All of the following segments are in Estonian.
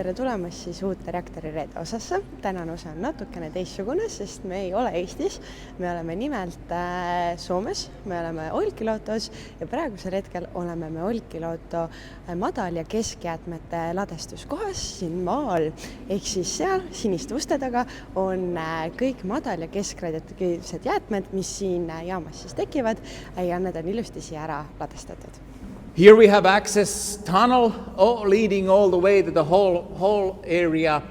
tere tulemast siis uute Reaktorireede osasse. Tänane osa on natukene teistsugune, sest me ei ole Eestis. Me oleme nimelt Soomes, me oleme Olkiluotos ja praegusel hetkel oleme me Olkiluoto madal- ja keskjäätmete ladestuskohas siin maal. Ehk siis seal siniste uste taga on kõik madal- ja keskradioaktiivsed jäätmed, mis siin jaamas siis tekivad ja need on ilusti siia ära ladestatud. Here we have access tunnel leading all the way to the whole area,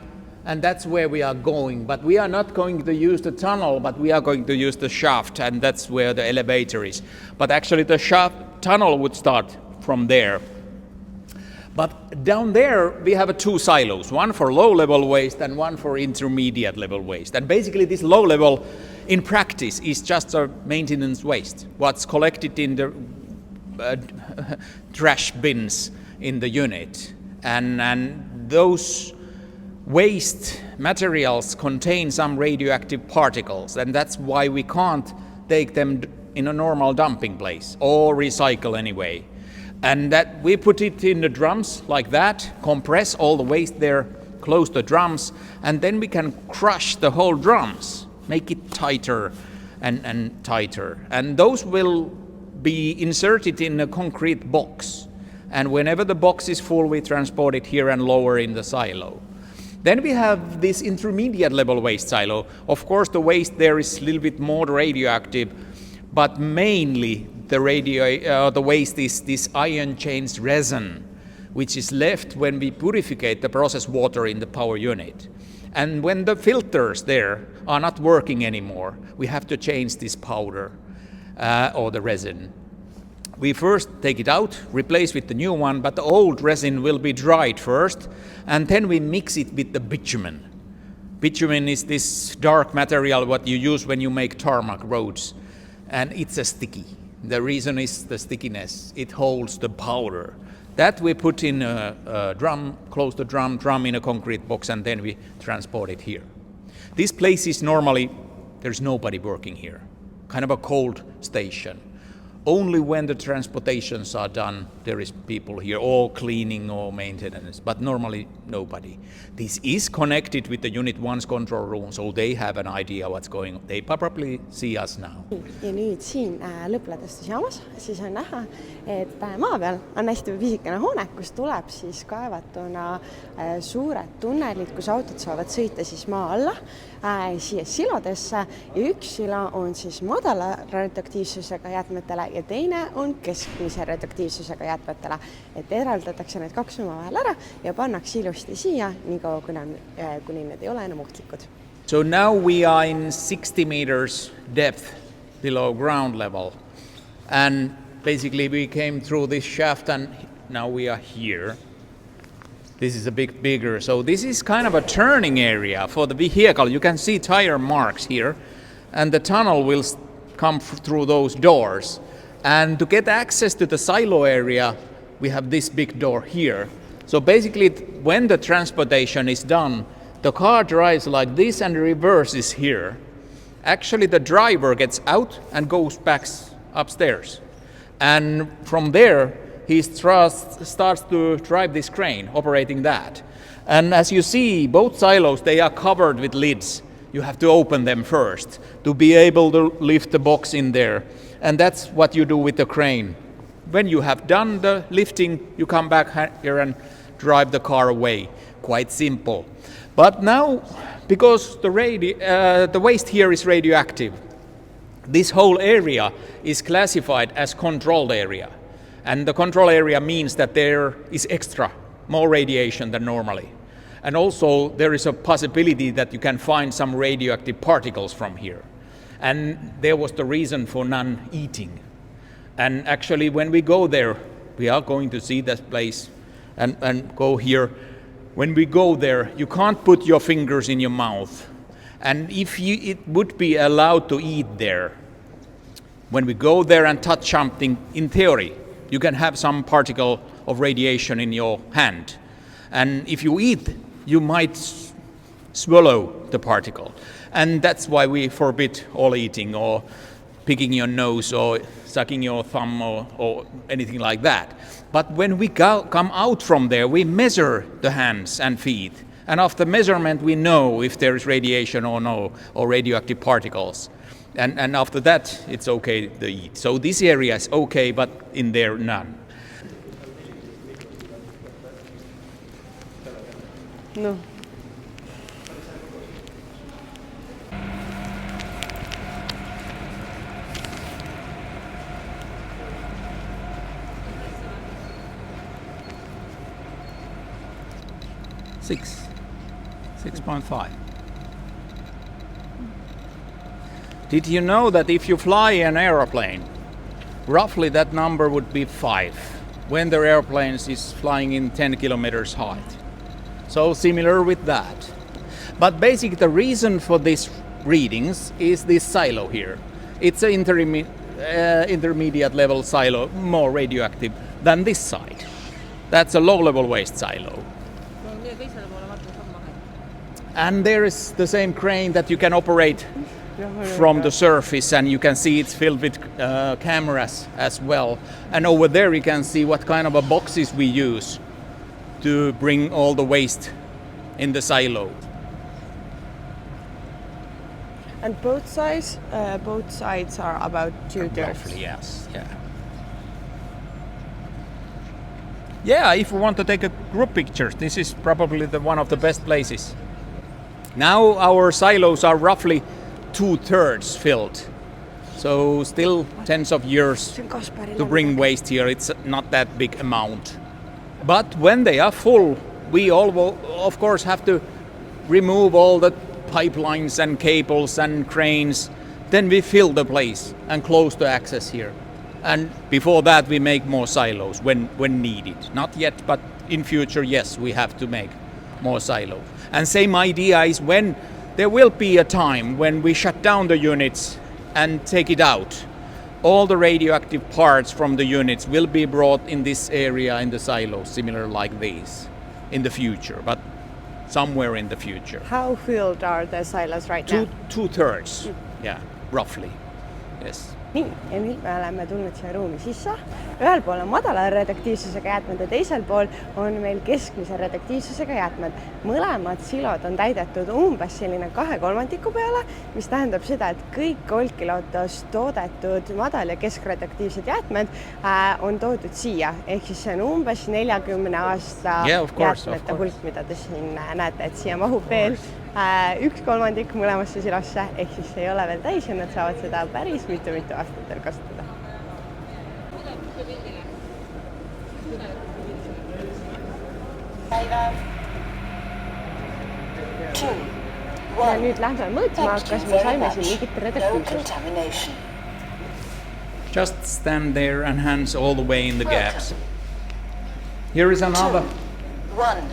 and that's where we are going. But we are not going to use the tunnel, but we are going to use the shaft, and that's where the elevator is. But actually the tunnel would start from there. But down there we have two silos, one for low-level waste and one for intermediate-level waste. And basically this low-level, in practice, is just a maintenance waste. What's collected in the trash bins in the unit, and those waste materials contain some radioactive particles, and that's why we can't take them in a normal dumping place or recycle anyway. And that we put it in the drums like that, compress all the waste there, close the drums, and then we can crush the whole drums, make it tighter and tighter, and those will be inserted in a concrete box, and whenever the box is full we transport it here and lower in the silo. Then we have this intermediate level waste silo. Of course the waste there is a little bit more radioactive, but mainly the waste is this ion changed resin, which is left when we purify the process water in the power unit. And when the filters there are not working anymore, we have to change this powder or the resin. We first take it out, replace with the new one, but the old resin will be dried first, and then we mix it with the bitumen. Bitumen is this dark material what you use when you make tarmac roads, and it's a sticky. The reason is the stickiness. It holds the powder. That we put in a drum, close the drum in a concrete box, and then we transport it here. This place is normally, there's nobody working here. Kind of a cold station. Only when the transportations are done, there is people here, or cleaning or maintenance, but normally nobody. This is connected with the Unit 1's control room, so they have an idea what's going on. They probably see us now. Ja nüüd siin lõppladestusjaamas siis on näha, et maa peal on hästi pisikene hoone, kus tuleb siis kaevatuna suured tunnelid, kus autod saavad sõita siis maa alla siia silodesse, ja üks silo on siis madala radioaktiivsusega jäätmetele ja teine on keskmise radioaktiivsusega jäätmetele, et eraldatakse need kaks omavahel ära ja pannakse ilusti siia nii kaua, kuni need ei ole enam ohtlikud. So now we are in 60 meters depth below ground level, and basically we came through this shaft and now we are here. This is a bit bigger, so this is kind of a turning area for the vehicle. You can see tire marks here, and the tunnel will come through those doors. And to get access to the silo area, we have this big door here. So basically, when the transportation is done, the car drives like this and the reverse is here. Actually, the driver gets out and goes back upstairs. And from there, he starts to drive this crane, operating that. And as you see, both silos, they are covered with lids. You have to open them first to be able to lift the box in there. And that's what you do with the crane. When you have done the lifting, you come back here and drive the car away. Quite simple. But now, because the waste here is radioactive, this whole area is classified as controlled area. And the control area means that there is more radiation than normally. And also there is a possibility that you can find some radioactive particles from here. And there was the reason for non-eating. And actually when we go there, we are going to see that place and go here. When we go there, you can't put your fingers in your mouth. And if it would be allowed to eat there, when we go there and touch something, in theory, you can have some particle of radiation in your hand. And if you eat, you might swallow the particle. And that's why we forbid all eating, or picking your nose or sucking your thumb or anything like that. But when we come out from there, we measure the hands and feet. And after measurement, we know if there is radiation or no, or radioactive particles. And after that, it's okay to eat. So this area is okay, but in there, none. No. Six. 6.5. Did you know that if you fly an aeroplane, roughly that number would be 5 when the airplane is flying in 10 kilometers height? So similar with that. But basically the reason for these readings is this silo here. It's an intermediate level silo, more radioactive than this side. That's a low level waste silo. And there is the same crane that you can operate from the surface, and you can see it's filled with cameras as well. And over there you can see what kind of boxes we use to bring all the waste in the silo. And both sides are about 2/3. Roughly, yes. Yeah, if we want to take a group picture, this is probably one of the best places. Now our silos are roughly 2/3 filled. So still tens of years to bring waste here. It's not that big amount. But when they are full, we all, of course, have to remove all the pipelines and cables and cranes. Then we fill the place and close the access here. And before that, we make more silos when needed. Not yet, but in future, yes, we have to make more silos. And same idea is when there will be a time when we shut down the units and take it out. All the radioactive parts from the units will be brought in this area in the silos, similar like these, in the future, but somewhere in the future. How filled are the silos right now? 2/3, yeah, roughly, yes. Nii, ja nüüd me oleme tulnud siia ruumi sisse. Ühel pool on madala radioaktiivsusega jäätmed ja teisel pool on meil keskmise radioaktiivsusega jäätmed. Mõlemad silod on täidetud umbes selline 2/3 peale, mis tähendab seda, et kõik Olkiluotos toodetud madal- ja keskradioaktiivsed jäätmed on toodud siia. Ehk siis see on umbes 40 aasta jäätmete hulk, mida te siin näete, et siia mahub veel 1/3 mõlemasse silosse, ehk siis ei ole veel täis ja nad saavad seda päris mitu aastat veel kasutada. Ja nüüd lähme mõõtma, kas me saime siin mingit radioaktiivsust. Just stand there and hands all the way in the gaps. Here is another. 1.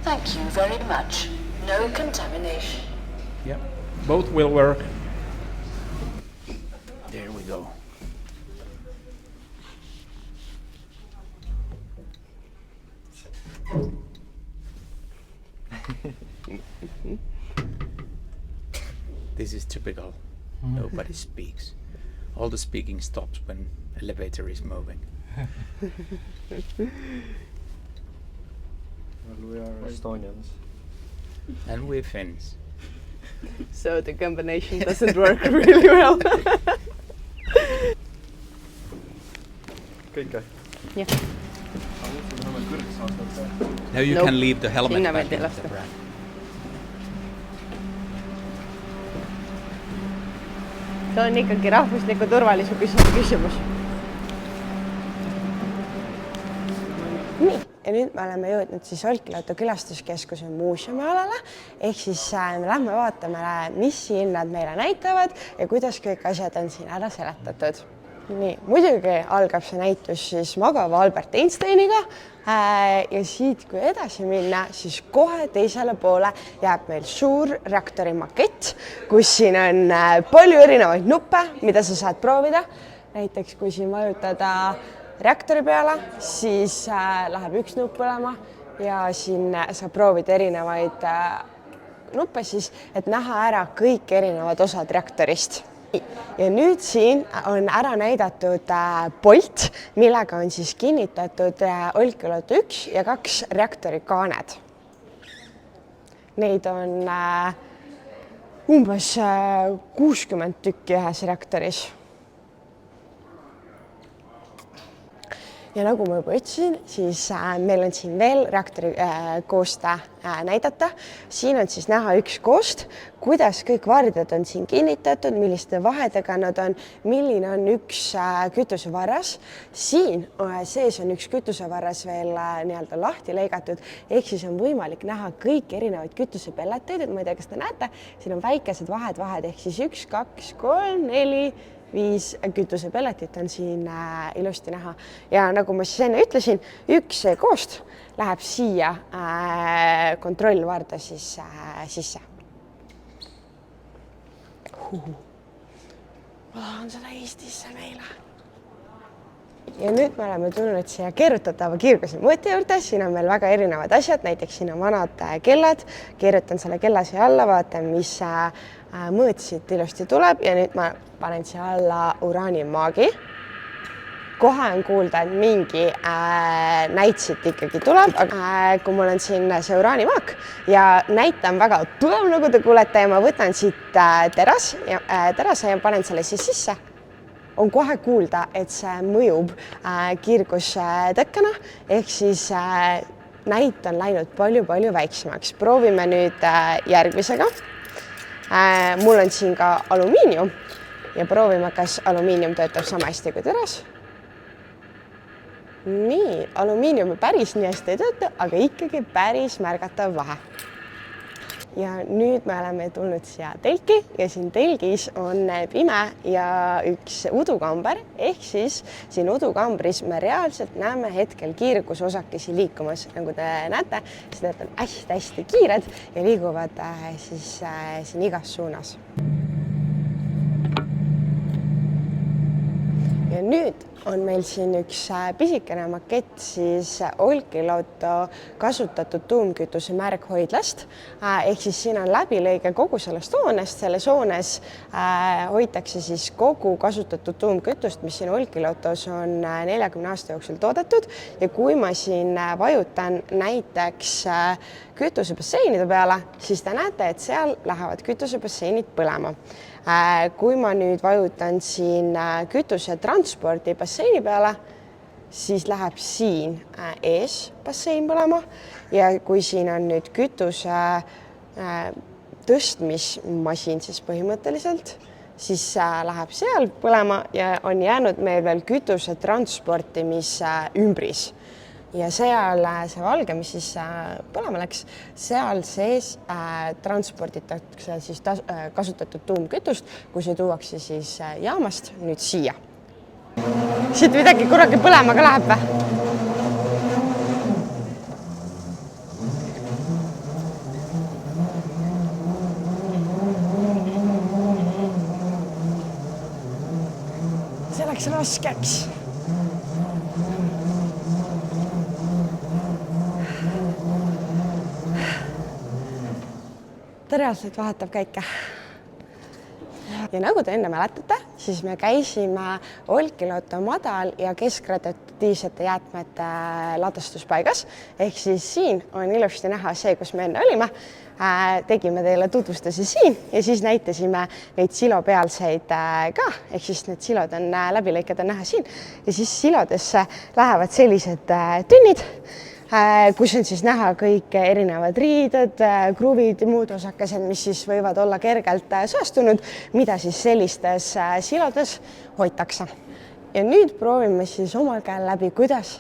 Thank you very much. No contamination. Yep, both will work. There we go. This is typical. Nobody speaks. All the speaking stops when elevator is moving. Well, we are Estonians. And we're Finns. So the combination doesn't work really well. Kõike? Jah. Now you can leave the helmet Sinna back võid in lasta. the rack. See on ikkagi rahvusliku turvalisuse küsimus. Nii, ja nüüd me oleme jõudnud siis Olkiluoto külastuskeskuse muuseumialale, ehk siis me lähme vaatame, mis siin nad meile näitavad ja kuidas kõik asjad on siin ära seletatud. Nii, muidugi algab see näitus siis magava Albert Einsteiniga ja siit kui edasi minna, siis kohe teisele poole jääb meil suur reaktori makett, kus siin on palju erinevaid nuppe, mida sa saad proovida. Näiteks kui siin vajutada reaktori peale, siis läheb üks nupp põlema ja siin saab proovida erinevaid nuppe siis, et näha ära kõik erinevad osad reaktorist. Ja nüüd siin on ära näidatud polt, millega on siis kinnitatud Olkiluoto 1 ja 2 reaktori kaaned. Neid on umbes 60 tükki ühes reaktoris. Ja nagu ma juba ütlesin, siis meil on siin veel reaktori kooste näidata. Siin on siis näha üks koost, kuidas kõik vardjad on siin kinnitatud, milliste vahedega nad on, milline on üks kütusevarras. Siin sees on üks kütusevarras veel nii-öelda lahti lõigatud, ehk siis on võimalik näha kõik erinevaid kütusepelleteid, et ma ei tea, kas te näete, siin on väikesed vahed, ehk siis 1, 2, 3, 4, 5 kütusepelletit on siin ilusti näha. Ja nagu ma siis enne ütlesin, üks koost läheb siia kontrollvarda siis sisse. Ma tahan seda Eestisse meile. Ja nüüd me oleme tulnud siia keerutatava kiirguse mõõtja juurde. Siin on meil väga erinevad asjad, näiteks siin on vanad kellad. Keerutan selle kella siia alla, vaatan, mis mõõt siit ilusti tuleb ja nüüd ma panen siia alla uraanimaagi. Kohe on kuulda, et mingi näit siit ikkagi tuleb, aga kui mul on siin see uraanimaak ja näit on väga tugev, nagu te kuulete, ja ma võtan siit terase ja panen selle siis sisse, on kohe kuulda, et see mõjub kiirgustõkkena, ehk siis näit on läinud palju väiksemaks. Proovime nüüd järgmisega. Mul on siin ka alumiinium ja proovime, kas alumiinium töötab sama hästi kui teras. Nii, alumiinium päris nii hästi ei tööta, aga ikkagi päris märgatav vahe. Ja nüüd me oleme tulnud siia telki ja siin telgis on pime ja üks udukamber, ehk siis siin udukambris me reaalselt näeme hetkel kiirgusosakesi liikumas. Nagu te näete, siis need on hästi kiired ja liiguvad siis siin igas suunas. Ja nüüd on meil siin üks pisikene makett siis Olkiluoto kasutatud tuumkütuse märghoidlast. Ehk siis siin on läbilõige kogu sellest hoonest. Selles hoones hoitakse siis kogu kasutatud tuumkütust, mis siin Olkiluotos on 40 aasta jooksul toodetud. Ja kui ma siin vajutan näiteks kütusebasseinide peale, siis te näete, et seal lähevad kütusebasseinid põlema. Kui ma nüüd vajutan siin kütuse transpordi basseini peale, siis läheb siin ees bassein põlema ja kui siin on nüüd kütuse tõstmismasin siis põhimõtteliselt, siis läheb seal põlema ja on jäänud meil veel kütuse transportimise ümbris. Ja seal see valge, mis siis põlema läks, seal sees transporditakse siis kasutatud tuumkütust, kui see tuuakse siis jaamast nüüd siia. Siit midagi kuragi põlema ka läheb või? See läks raskeks. Ta reaalselt vahetab käike. Ja nagu te enne mäletate, siis me käisime Olkiluoto madal- ja keskradioaktiivsete jäätmete ladestuspaigas. Ehk siis siin on ilusti näha see, kus me enne olime. Tegime teile tutvustusi siin ja siis näitasime neid silopealseid ka. Ehk siis need silod on läbilõiked on näha siin. Ja siis silodesse lähevad sellised tünnid, kus on siis näha kõik erinevad riided, kruvid ja muud osakesed, mis siis võivad olla kergelt saastunud, mida siis sellistes silodes hoitakse. Ja nüüd proovime siis omal käel läbi, kuidas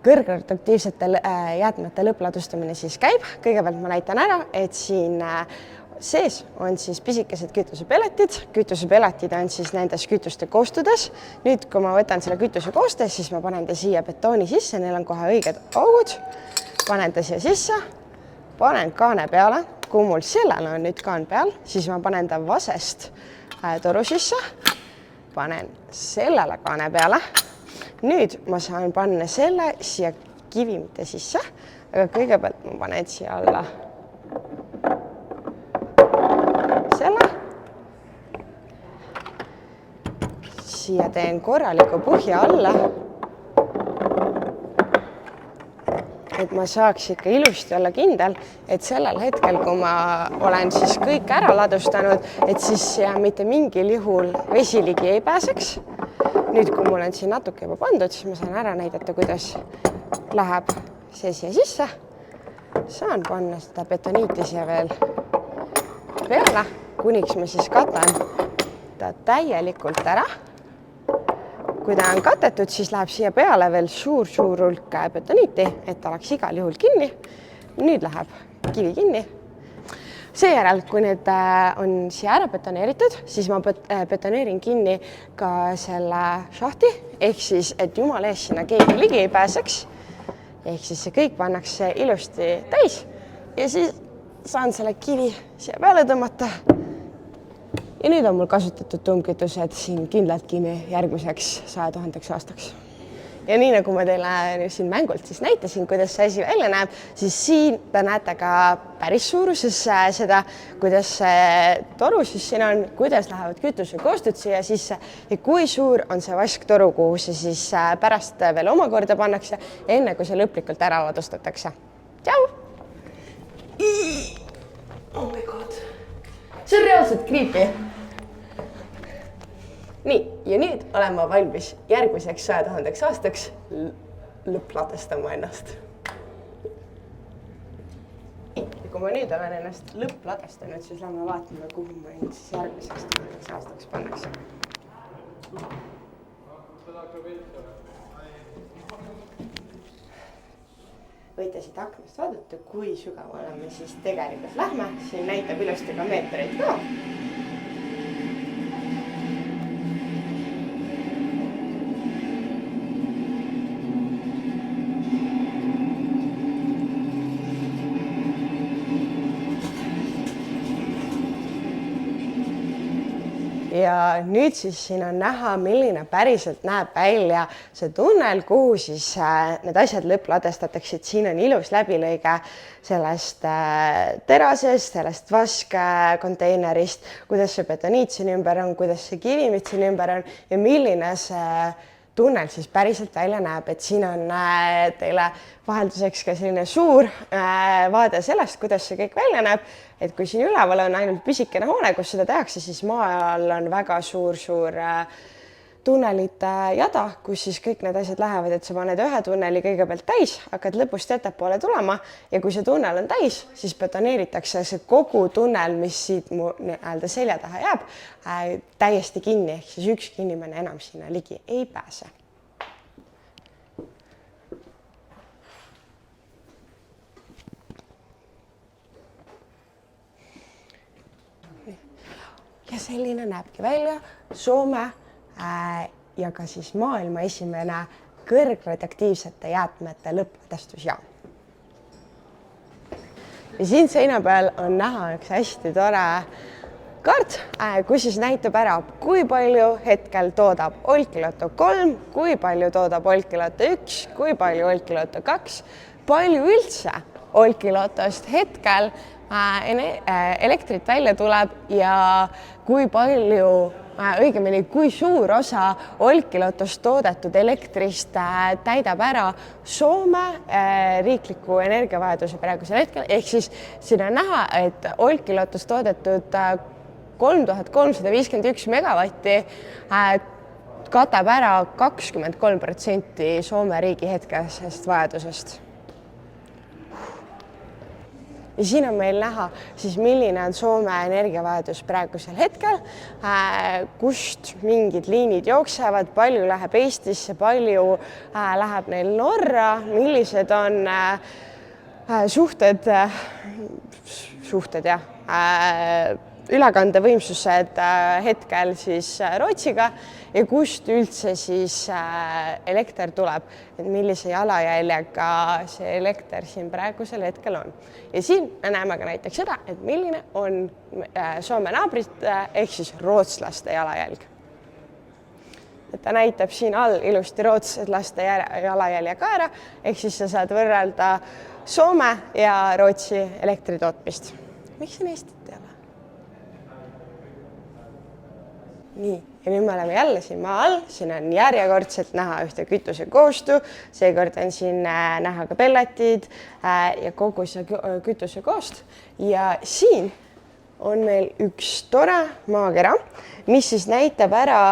kõrgradioaktiivsete jäätmete lõppladustamine siis käib. Kõigepealt ma näitan ära, et siin sees on siis pisikesed kütusepelletid. Kütusepelletid on siis nendes kütuste koostudes. Nüüd, kui ma võtan selle kütuse koostes, siis ma panen ta siia betooni sisse. Neil on kohe õiged augud. Panen ta siia sisse. Panen kaane peale. Kui mul sellel on nüüd kaan peal, siis ma panen ta vasest toru sisse. Panen sellele kaane peale. Nüüd ma saan panna selle siia kivimite sisse. Aga kõigepealt ma panen siia alla selle. siia teen korraliku põhja alla, et ma saaks ikka ilusti olla kindel, et sellel hetkel, kui ma olen siis kõik ära ladustanud, et siis mitte mingil juhul vesi ligi ei pääseks. Nüüd, kui mul on siin natuke juba pandud, siis ma saan ära näidata, kuidas läheb see siia sisse. Saan panna seda betoniiti siia veel peale, kuniks ma siis katan ta täielikult ära. Kui ta on katetud, siis läheb siia peale veel suur hulk betoniiti, et ta oleks igal juhul kinni. Nüüd läheb kivi kinni. Seejärel, kui need on siia ära betoneeritud, siis ma betoneerin kinni ka selle šahti, ehk siis, et jumala ees sinna keegi ligi ei pääseks. Ehk siis see kõik pannakse ilusti täis ja siis saan selle kivi siia peale tõmmata. Ja nüüd on mul kasutatud tuumkütused siin kindlalt kinni järgmiseks 100 000 aastaks. Ja nii nagu ma teile siin mängult siis näitasin, kuidas see asi välja näeb, siis siin te näete ka päris suuruses seda, kuidas see toru siis siin on, kuidas lähevad kütuse koostud siia sisse ja kui suur on see vasktoru, kuhu see siis pärast veel omakorda pannakse, enne kui see lõplikult ära ladustatakse. Tšau! Oh my god! See on reaalselt creepy! Nii, ja nüüd olen ma valmis järgmiseks 100 000 aastaks lõppladestama ennast. Ja kui ma nüüd olen ennast lõppladestanud, siis lähme vaatame, kuhu ma end siis järgmiseks 1000 aastaks pannakse. Võite siit aknast vaadata, kui sügavale me siis tegelikult lähme. Siin näitab ilusti ka meetreid ka. Ja nüüd siis siin on näha, milline päriselt näeb välja see tunnel, kuhu siis need asjad lõppladestatakse. Siin on ilus läbilõige sellest terasest, sellest vaskkonteinerist, kuidas see betoniit siin ümber on, kuidas see kivimid siin ümber on ja milline see tunnel siis päriselt välja näeb, et siin on teile vahelduseks ka selline suur vaade sellest, kuidas see kõik välja näeb, et kui siin üleval on ainult pisikene hoone, kus seda tehakse, siis maa all on väga suur tunnelite jada, kus siis kõik need asjad lähevad, et sa paned ühe tunneli kõigepealt täis, hakkad lõpust ettepoole tulema ja kui see tunnel on täis, siis betoneeritakse see kogu tunnel, mis siit mu selja taha jääb, täiesti kinni, ehk siis ükski inimene enam sinna ligi ei pääse. Ja selline näebki välja Soome ja ka siis maailma esimene kõrgradioaktiivsete jäätmete lõppladestusjaam. Ja siin seina peal on näha üks hästi tore kaart, kus siis näitab ära, kui palju hetkel toodab Olkiluoto 3, kui palju toodab Olkiluoto 1, kui palju Olkiluoto 2, palju üldse Olkiluotost hetkel elektrit välja tuleb ja kui palju, õigemini, kui suur osa Olkiluotost toodetud elektrist täidab ära Soome riikliku energiavajaduse praegusel hetkel. Ehk siis siin on näha, et Olkiluotost toodetud 3351 megavatti katab ära 23% Soome riigi hetkesest vajadusest. Ja siin on meil näha, siis milline on Soome energiavajadus praegusel hetkel, kust mingid liinid jooksevad, palju läheb Eestisse, palju läheb neil Norra, millised on ülekandevõimsused hetkel siis Rootsiga ja kust üldse siis elekter tuleb, et millise jalajäljega see elekter siin praegusel hetkel on. Ja siin näeme ka näiteks seda, et milline on Soome naabrite ehk siis rootslaste jalajälg. Et ta näitab siin all ilusti rootslaste jalajälje ka ära, ehk siis sa saad võrrelda Soome ja Rootsi elektritootmist. Miks siin Eestit ei ole? nii, ja nüüd me oleme jälle siin maa all, siin on järjekordselt näha ühte kütuse koostu, seekord on siin näha ka pelletid ja kogu see kütuse koost ja siin on meil üks tore maakera, mis siis näitab ära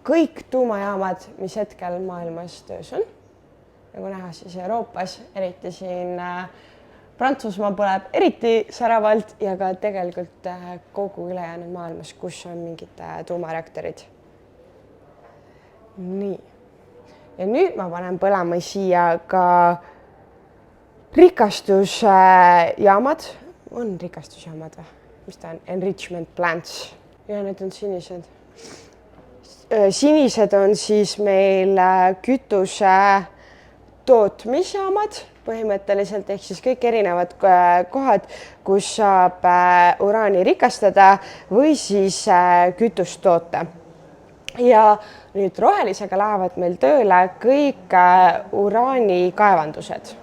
kõik tuumajaamad, mis hetkel maailmas töös on. Nagu näha siis Euroopas, eriti siin Prantsusmaa põleb eriti säravalt ja ka tegelikult kogu ülejäänud maailmas, kus on mingid tuumareaktorid. Nii. Ja nüüd ma panen põlema siia ka rikastusjaamad. On rikastusjaamad või? Mis ta on? Enrichment plants. Ja need on sinised. Sinised on siis meil kütuse tootmisjaamad põhimõtteliselt, ehk siis kõik erinevad kohad, kus saab uraani rikastada või siis kütust toota. Ja nüüd rohelisega lähevad meil tööle kõik uraani kaevandused.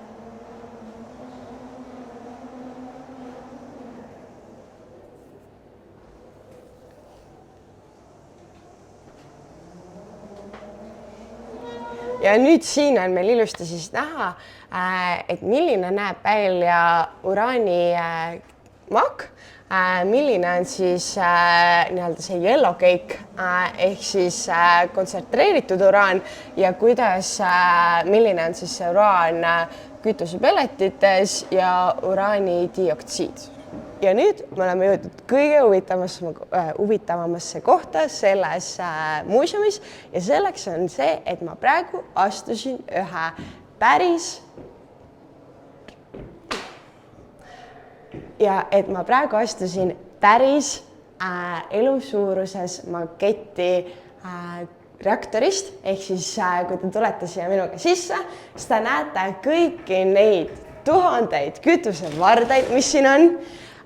Ja nüüd siin on meil ilusti siis näha, et milline näeb välja uraani maak, milline on siis nii-öelda see yellow cake ehk siis kontsentreeritud uraan ja milline on siis see uraan kütusepelletites ja uraanidioksiid. Ja nüüd me oleme jõudnud kõige huvitavamasse kohta selles muuseumis ja selleks on see, et ma praegu astusin ühe päris elusuuruses maketti reaktorist, ehk siis kui te tulete siia minuga sisse, siis te näete kõiki neid tuhandeid kütusevardaid, mis siin on.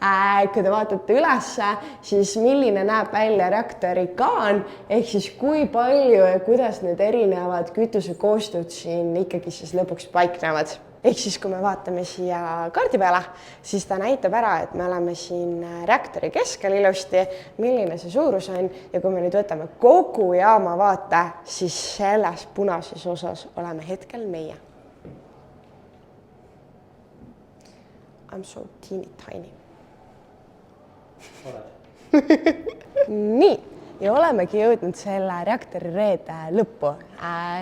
Kui te vaatate ülesse, siis milline näeb välja reaktori kaan, ehk siis kui palju ja kuidas need erinevad kütusekoostud siin ikkagi siis lõpuks paiknevad. Ehk siis kui me vaatame siia kaardi peale, siis ta näitab ära, et me oleme siin reaktori keskel ilusti, milline see suurus on ja kui me nüüd võtame kogu jaama vaate, siis selles punases osas oleme hetkel meie. I'm so teeny tiny. Nii, ja olemegi jõudnud selle Reaktorireede lõppu.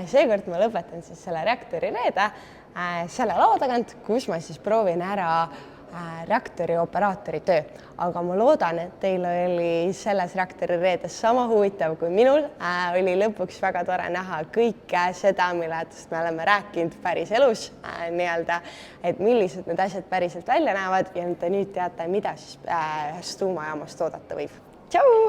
Seekord ma lõpetan siis selle Reaktorireede selle lao tagant, kus ma siis proovin ära reaktori operaatori töö. Aga ma loodan, et teil oli selles Reaktorireedes sama huvitav kui minul. Oli lõpuks väga tore näha kõike seda, millest me oleme rääkinud päris elus, et millised need asjad päriselt välja näevad ja te nüüd teate, mida siis ühest tuumajaamast oodata võib. Tšau!